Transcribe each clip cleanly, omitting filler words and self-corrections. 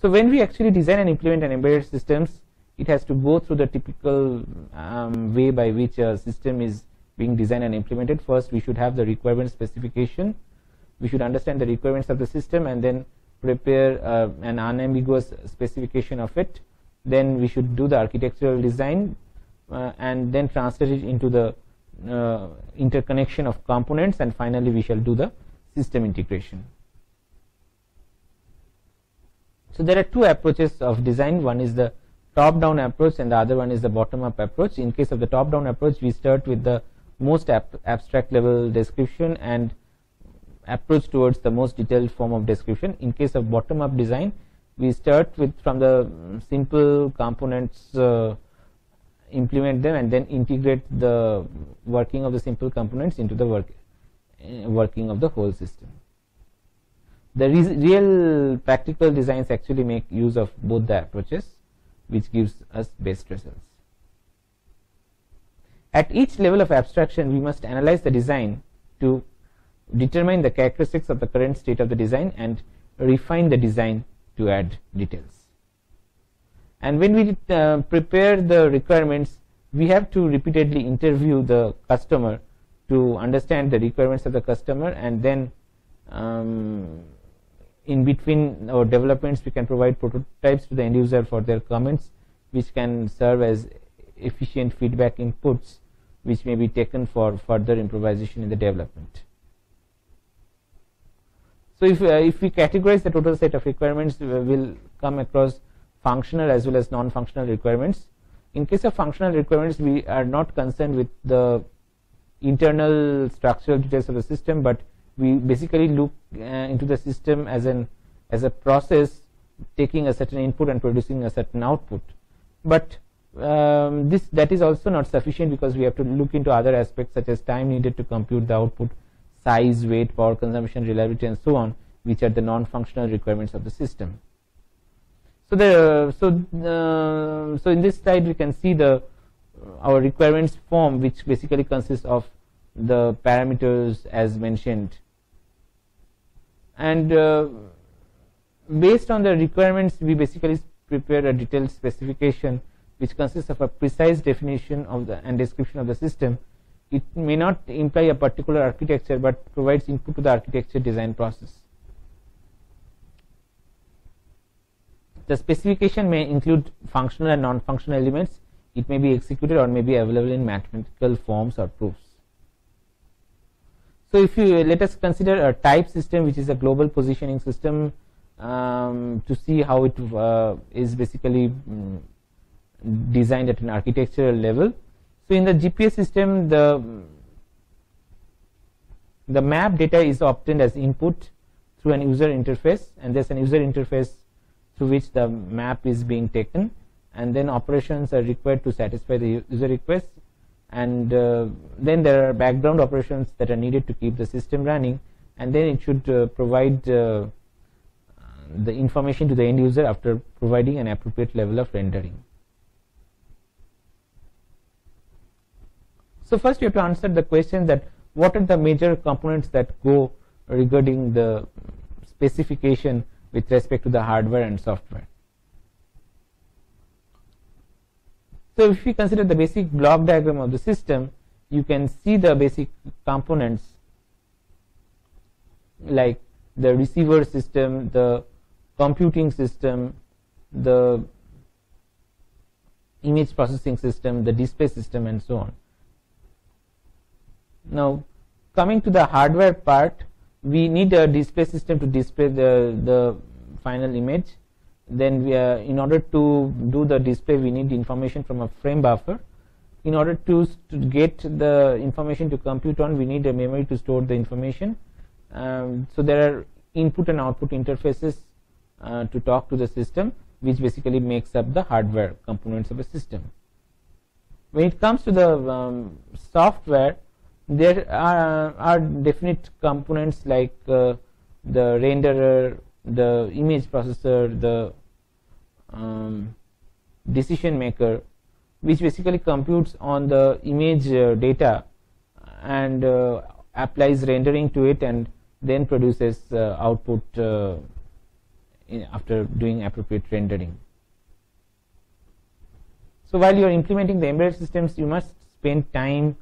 So when we actually design and implement an embedded systems, it has to go through the typical way by which a system is being designed and implemented. First, we should have the requirement specification. We should understand the requirements of the system and then prepare an unambiguous specification of it. Then we should do the architectural design and then translate it into the interconnection of components, and finally we shall do the system integration. So there are two approaches of design. One is the top-down approach and the other one is the bottom-up approach. In case of the top-down approach, we start with the most abstract level description and approach towards the most detailed form of description. In case of bottom-up design, we start with from the simple components, implement them, and then integrate the working of the simple components into the working of the whole system. The real practical designs actually make use of both the approaches, which gives us best results. At each level of abstraction, we must analyze the design to determine the characteristics of the current state of the design and refine the design to add details. And when we prepare the requirements, we have to repeatedly interview the customer to understand the requirements of the customer, and then in between our developments we can provide prototypes to the end user for their comments, which can serve as efficient feedback inputs which may be taken for further improvisation in the development. So if we categorize the total set of requirements, we will come across functional as well as non-functional requirements. In case of functional requirements, we are not concerned with the internal structural details of the system, but we basically look into the system as a process taking a certain input and producing a certain output. But that is also not sufficient, because we have to look into other aspects such as time needed to compute the output, size, weight, power consumption, reliability, and so on, which are the non-functional requirements of the system. So in this slide we can see our requirements form, which basically consists of the parameters as mentioned, and based on the requirements we basically prepare a detailed specification which consists of a precise definition of and description of the system. It may not imply a particular architecture, but provides input to the architecture design process. The specification may include functional and non-functional elements. It may be executed or may be available in mathematical forms or proofs. So if you let us consider a type system, which is a global positioning system, to see how it is basically designed at an architectural level. So in the GPS system, the map data is obtained as input through an user interface, and there's an user interface through which the map is being taken, and then operations are required to satisfy the user request, and then there are background operations that are needed to keep the system running, and then it should provide the information to the end user after providing an appropriate level of rendering. So first you have to answer the question that what are the major components that go regarding the specification with respect to the hardware and software. So if we consider the basic block diagram of the system, you can see the basic components like the receiver system, the computing system, the image processing system, the display system, and so on. Now coming to the hardware part, we need a display system to display the final image. Then in order to do the display, we need information from a frame buffer. In order to get the information to compute on, we need a memory to store the information. So there are input and output interfaces to talk to the system, which basically makes up the hardware components of a system. When it comes to the software, there are definite components like the renderer, the image processor, the decision maker, which basically computes on the image data and applies rendering to it, and then produces output after doing appropriate rendering. So while you are implementing the embedded systems, you must spend time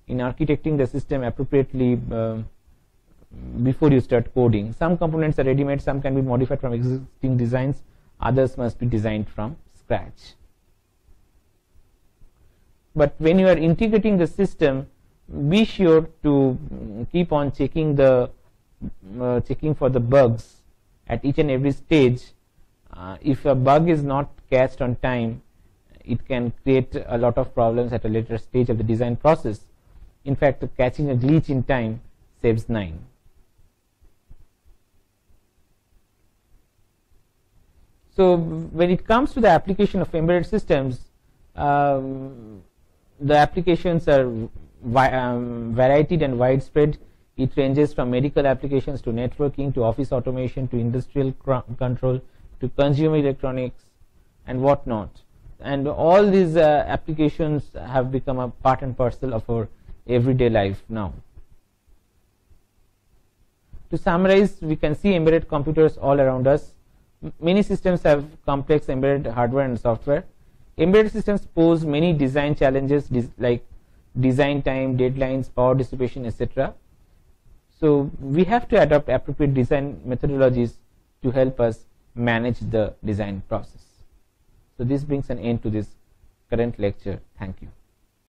in architecting the system appropriately before you start coding. Some components are ready-made, some can be modified from existing designs, others must be designed from scratch. But when you are integrating the system, be sure to keep on checking for the bugs at each and every stage. If a bug is not catched on time, it can create a lot of problems at a later stage of the design process. In fact, catching a glitch in time saves 9. So when it comes to the application of embedded systems, the applications are varied and widespread. It ranges from medical applications to networking to office automation to industrial control to consumer electronics and whatnot. And all these applications have become a part and parcel of our everyday life now. To summarize, we can see embedded computers all around us. Many systems have complex embedded hardware and software. Embedded systems pose many design challenges like design time, deadlines, power dissipation, etc. So we have to adopt appropriate design methodologies to help us manage the design process. So this brings an end to this current lecture. Thank you.